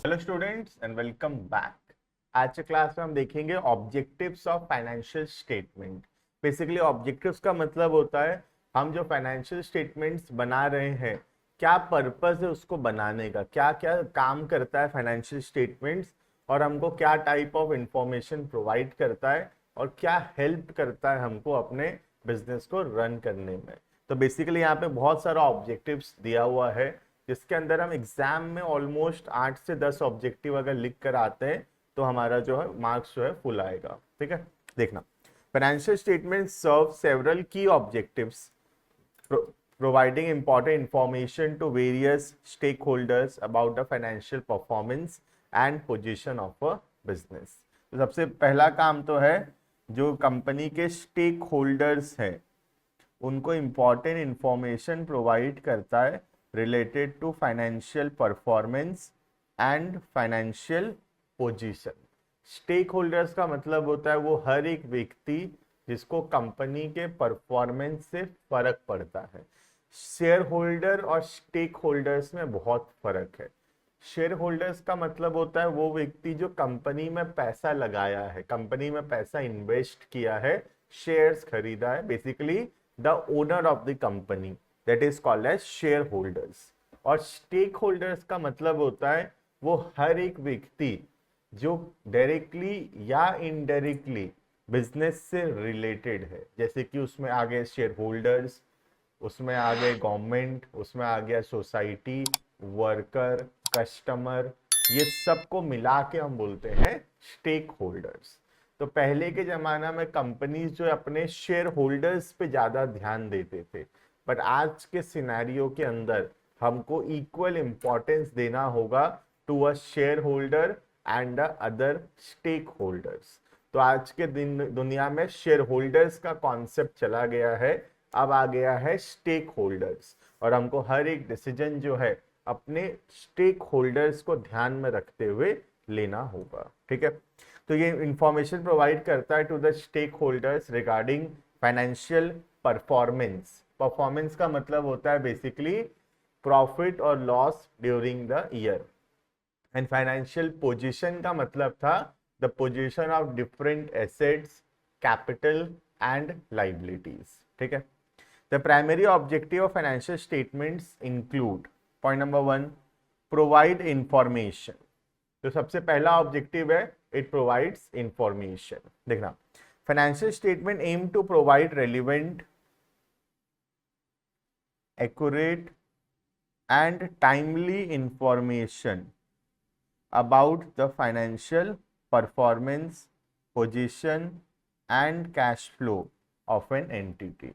Hello students and welcome back. आज के class में हम देखेंगे objectives of financial statement. Basically objectives का मतलब होता है हम जो फाइनेंशियल स्टेटमेंट्स बना रहे हैं, क्या पर्पस है उसको बनाने का, क्या क्या काम करता है फाइनेंशियल स्टेटमेंट्स, और हमको क्या टाइप ऑफ इंफॉर्मेशन प्रोवाइड करता है और क्या हेल्प करता है हमको अपने बिजनेस को रन करने में। तो बेसिकली यहाँ पे बहुत सारा ऑब्जेक्टिव्स दिया हुआ है, जिसके अंदर हम एग्जाम में ऑलमोस्ट 8 से 10 ऑब्जेक्टिव अगर लिख कर आते हैं तो हमारा जो है मार्क्स जो है फुल आएगा। ठीक है, देखना। फाइनेंशियल स्टेटमेंट सर्व सेवरल की objectives providing important information to various stakeholders about the financial performance and position of a business। तो सबसे पहला काम तो है जो कंपनी के स्टेक होल्डर्स हैं उनको इम्पॉर्टेंट इंफॉर्मेशन प्रोवाइड करता है related to financial performance and financial position. Stakeholders का मतलब होता है वो हर एक व्यक्ति जिसको कंपनी के परफॉर्मेंस से फर्क पड़ता है। शेयर होल्डर और स्टेक होल्डर्स में बहुत फर्क है। शेयर होल्डर्स का मतलब होता है वो व्यक्ति जो कंपनी में पैसा लगाया है, कंपनी में पैसा इन्वेस्ट किया है, शेयर्स खरीदा है, basically the owner of the company, that is called as shareholders. और स्टेक होल्डर्स का मतलब होता है वो हर एक व्यक्ति जो डायरेक्टली या इनडायरेक्टली बिजनेस से रिलेटेड है, जैसे कि उसमें आ गए शेयर होल्डर्स, उसमें आ गए गवर्नमेंट, उसमें आ गया सोसाइटी, वर्कर, कस्टमर, ये सबको मिला के हम बोलते हैं स्टेक होल्डर्स। तो पहले के जमाना में कंपनीज जो अपने शेयर होल्डर्स पे ज्यादा ध्यान देते थे, बट आज के सिनेरियो के अंदर हमको इक्वल इंपॉर्टेंस देना होगा to a shareholder and other stakeholders. तो आज के दिन दुनिया में शेयर होल्डर्स का कॉन्सेप्ट चला गया है, अब आ गया है स्टेक होल्डर्स, और हमको हर एक डिसीजन जो है अपने स्टेक होल्डर्स को ध्यान में रखते हुए लेना होगा। ठीक है, तो ये इंफॉर्मेशन प्रोवाइड करता है to the stakeholders regarding financial performance. Performance का मतलब होता है बेसिकली प्रॉफिट और loss during the year, and financial position का मतलब था the position of different assets, capital and liabilities. ठीक है, the primary objective of financial statements include, point number 1, provide information. तो सबसे पहला ऑब्जेक्टिव है इट प्रोवाइड्स इंफॉर्मेशन। देखना, financial statement aim to provide relevant, accurate and timely information about the financial performance, position and cash flow of an entity।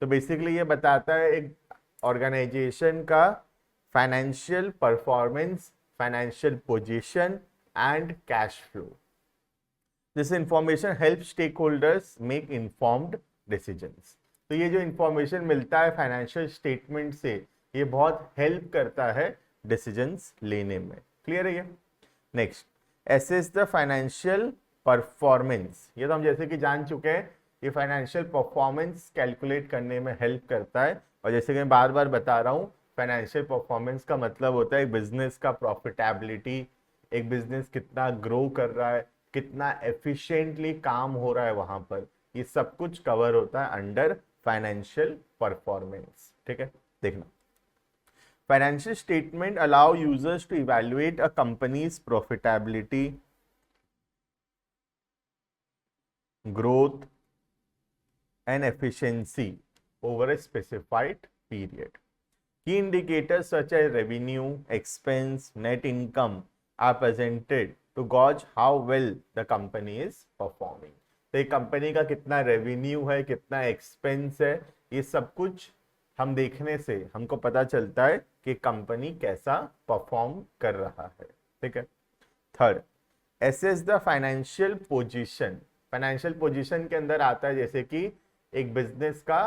तो basically ये बताता है एक ऑर्गेनाइजेशन का financial performance, financial position and cash flow. This information help stakeholders make informed decisions. तो ये जो information मिलता है फाइनेंशियल स्टेटमेंट से, ये बहुत हेल्प करता है डिसीजंस लेने में। क्लियर है ये? Next, assess the financial performance. ये तो हम जैसे कि जान चुके हैं, ये फाइनेंशियल परफॉर्मेंस कैलकुलेट करने में हेल्प करता है। और जैसे कि मैं बार बार बता रहा हूँ, फाइनेंशियल परफॉर्मेंस का मतलब होता है बिजनेस का प्रॉफिटेबिलिटी, एक बिजनेस कितना ग्रो कर रहा है, कितना एफिशिएंटली काम हो रहा है वहां पर, ये सब कुछ कवर होता है अंडर फाइनेंशियल परफॉर्मेंस। ठीक है, देखना, financial statement allow users to evaluate a company's profitability, growth and efficiency over a specified period। Key indicators such as revenue, expense, net income are presented to gauge how well the company is performing। तो एक company का कितना revenue है, कितना expense है, ये सब कुछ हम देखने से हमको पता चलता है कि कंपनी कैसा परफॉर्म कर रहा है। ठीक है, third, assess the financial position. Financial position के अंदर आता है जैसे कि एक बिजनेस का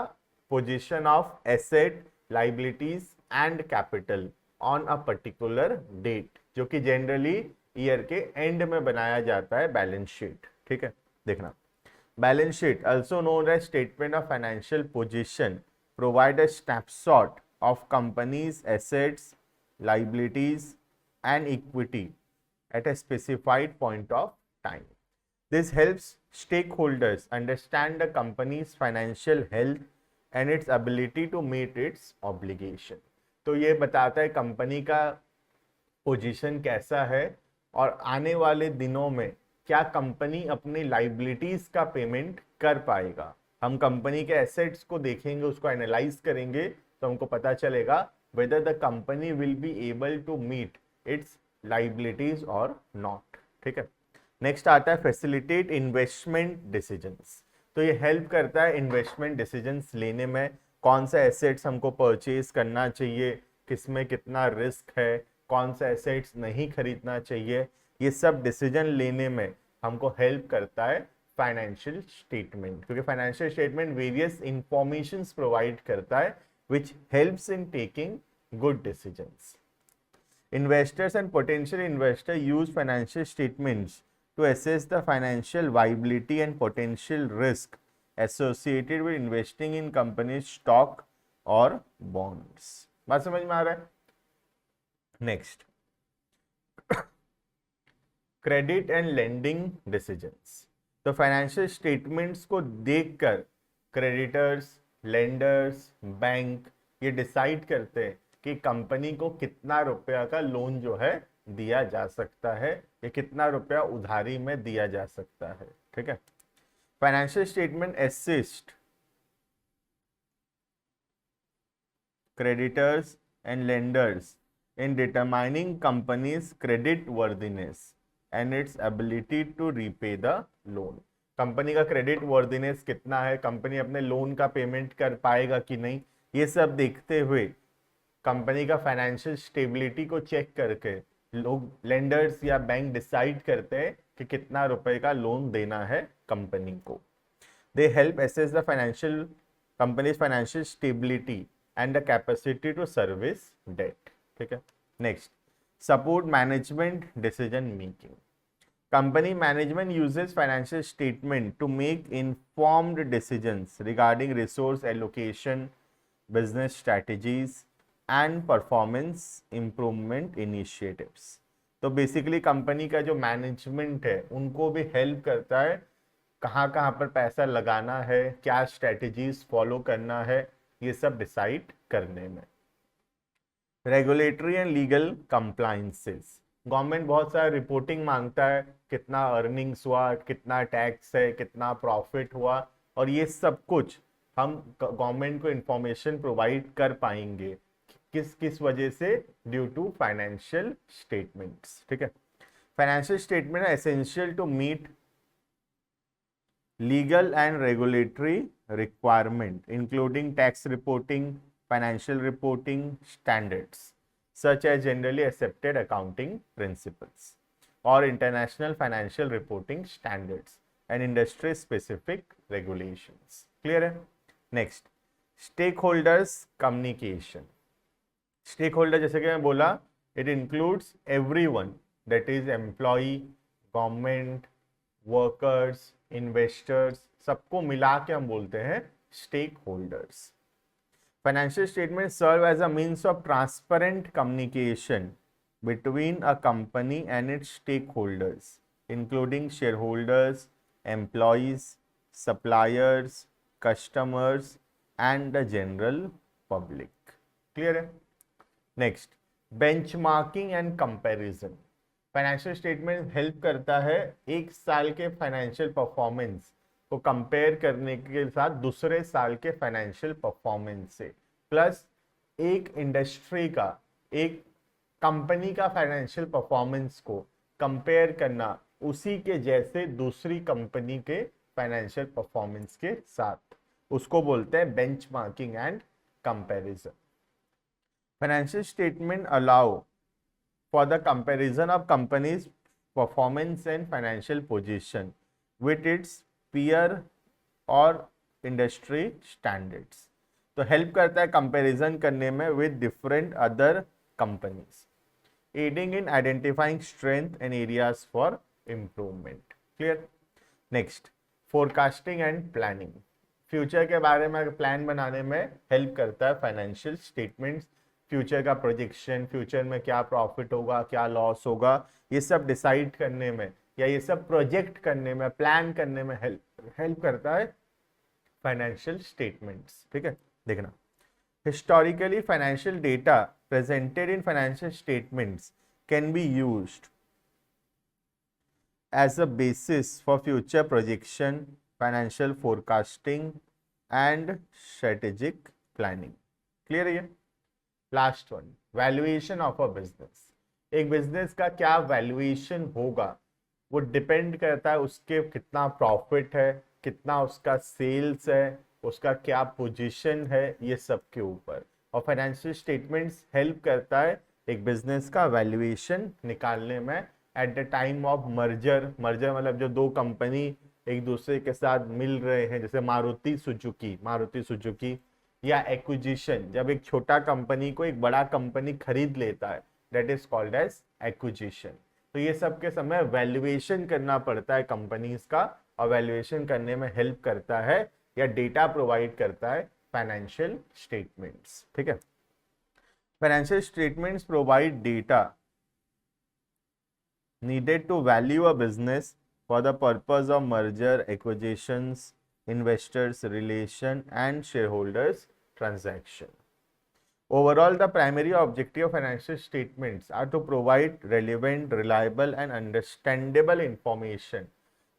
position of asset, liabilities and capital on a particular date, जो कि जनरली ईयर के एंड में बनाया जाता है बैलेंस शीट। ठीक है, देखना, balance sheet also known as statement of financial position provide a snapshot of company's assets, liabilities and equity at a specified point of time. This helps stakeholders understand the company's financial health and its ability to meet its obligation. तो ये बताता है company का position कैसा है और आने वाले दिनों में क्या कंपनी अपनी लाइबिलिटीज का पेमेंट कर पाएगा। हम कंपनी के एसेट्स को देखेंगे, उसको एनालाइज करेंगे तो हमको पता चलेगा whether the company will be able to meet its liabilities or not। ठीक है, नेक्स्ट आता है फैसिलिटेट इन्वेस्टमेंट डिसीजंस। तो ये हेल्प करता है इन्वेस्टमेंट डिसीजंस लेने में, कौन सा एसेट्स हमको परचेज करना चाहिए, किसमें कितना रिस्क है, कौन सा एसेट्स नहीं खरीदना चाहिए, ये सब डिसीजन लेने में हमको हेल्प करता है फाइनेंशियल स्टेटमेंट, क्योंकि financial statement various informations provide करता है which helps in taking good decisions. Investors and potential investors use financial statements to assess the financial viability and potential risk associated with investing in companies stock or bonds। बात समझ में आ रहा है? Next, credit and lending decisions. तो financial statements को देखकर creditors, lenders, bank ये decide करते हैं कि कंपनी को कितना रुपया का लोन जो है दिया जा सकता है या कितना रुपया उधारी में दिया जा सकता है। ठीक है, financial statement assist creditors and lenders in determining company's credit worthiness and its ability to repay the loan। Company का क्रेडिट वर्दीनेस कितना है, कंपनी अपने लोन का पेमेंट कर पाएगा कि नहीं, ये सब देखते हुए कंपनी का फाइनेंशियल स्टेबिलिटी को चेक करके लोग, लेंडर्स या बैंक डिसाइड करते हैं कि कितना रुपए का लोन देना है कंपनी को। They help assess the financial companies financial stability and the capacity to service debt. ठीक है, next, support management decision making. Company management uses financial statement to make informed decisions regarding resource allocation, business strategies, and performance improvement initiatives। तो basically company का जो management है उनको भी help करता है कहाँ कहाँ पर पैसा लगाना है, क्या स्ट्रेटजीज फॉलो करना है, ये सब डिसाइड करने में। Regulatory and legal compliances. Government बहुत सारा रिपोर्टिंग मांगता है, कितना अर्निंग्स हुआ, कितना टैक्स है, कितना प्रॉफिट हुआ, और ये सब कुछ हम गवर्नमेंट को इंफॉर्मेशन प्रोवाइड कर पाएंगे किस किस वजह से, ड्यू टू फाइनेंशियल स्टेटमेंट्स। ठीक है, financial statement essential to meet legal and regulatory requirement including tax reporting, financial reporting standards such as generally accepted accounting principles or international financial reporting standards and industry specific regulations। clear है? next, stakeholders communication। stakeholder जैसे कि मैं बोला, it includes everyone, that is employee, government, workers, investors, सबको मिला के हम बोलते हैं stakeholders। Financial statements serve as a means of transparent communication between a company and its stakeholders, including shareholders, employees, suppliers, customers, and the general public। Clear है? Next, benchmarking and comparison। Financial statement help करता है एक साल के financial performance को compare करने के साथ दूसरे साल के फाइनेंशियल परफॉर्मेंस से, प्लस एक इंडस्ट्री का, एक कंपनी का फाइनेंशियल परफॉर्मेंस को कंपेयर करना उसी के जैसे दूसरी कंपनी के फाइनेंशियल परफॉर्मेंस के साथ, उसको बोलते हैं benchmarking and comparison. Financial statement allow for the comparison of companies performance and financial position with its peer और इंडस्ट्री स्टैंडर्ड्स। तो हेल्प करता है कंपैरिजन करने में with different other companies, adding in identifying strength and areas for improvement. Clear? Next, forecasting and planning. Future के बारे में plan बनाने में हेल्प करता है फाइनेंशियल स्टेटमेंट्स, फ्यूचर का प्रोजेक्शन, फ्यूचर में क्या प्रॉफिट होगा, क्या लॉस होगा, ये सब डिसाइड करने में या ये सब प्रोजेक्ट करने में, प्लान करने में हेल्प करता है फाइनेंशियल स्टेटमेंट्स। ठीक है, देखना historically financial data presented in financial statements can be used as a basis for future projection, financial forecasting and strategic planning। Clear है ये? Last one, valuation of a business. एक business का क्या valuation होगा वो डिपेंड करता है उसके कितना प्रॉफिट है, कितना उसका सेल्स है, उसका क्या पोजीशन है, ये सब के ऊपर। और फाइनेंशियल स्टेटमेंट्स हेल्प करता है एक बिजनेस का वैल्यूएशन निकालने में at the time of merger. Merger मतलब जो दो कंपनी एक दूसरे के साथ मिल रहे हैं, जैसे मारुति सुजुकी, या एक्विजिशन, जब एक छोटा कंपनी को एक बड़ा कंपनी खरीद लेता है, that is called as acquisition. तो ये सब के समय वैल्यूएशन करना पड़ता है कंपनीज का, और वैल्यूएशन करने में हेल्प करता है या डेटा प्रोवाइड करता है फाइनेंशियल स्टेटमेंट्स। ठीक है, financial statements provide data needed to value a business for the purpose of merger, acquisitions, investors relation and shareholders transaction. Overall, the primary objective of financial statements are to provide relevant, reliable and understandable information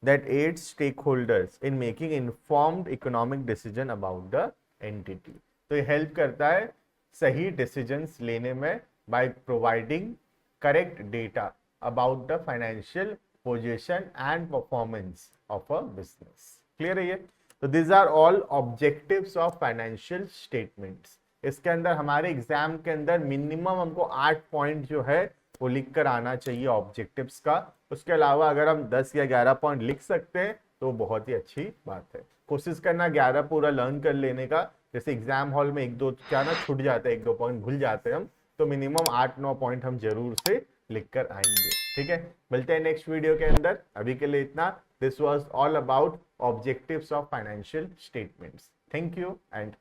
that aids stakeholders in making informed economic decision about the entity। तो ये help करता है सही decisions लेने में by providing correct data about the financial position and performance of a business। Clear है ये? तो these are all objectives of financial statements। इसके अंदर हमारे एग्जाम के अंदर मिनिमम हमको 8 पॉइंट जो है वो लिख कर आना चाहिए ऑब्जेक्टिव्स का। उसके अलावा अगर हम 10 या 11 पॉइंट लिख सकते हैं तो बहुत ही अच्छी बात है। कोशिश करना 11 पूरा लर्न कर लेने का, जैसे एग्जाम हॉल में 1-2 क्या ना छूट जाते हैं, 1-2 पॉइंट भूल जाते हैं हम, तो मिनिमम 8-9 पॉइंट हम जरूर से लिख कर आएंगे। ठीक है, मिलते हैं नेक्स्ट वीडियो के अंदर। अभी के लिए इतना। This was all about objectives of financial statements. Thank you and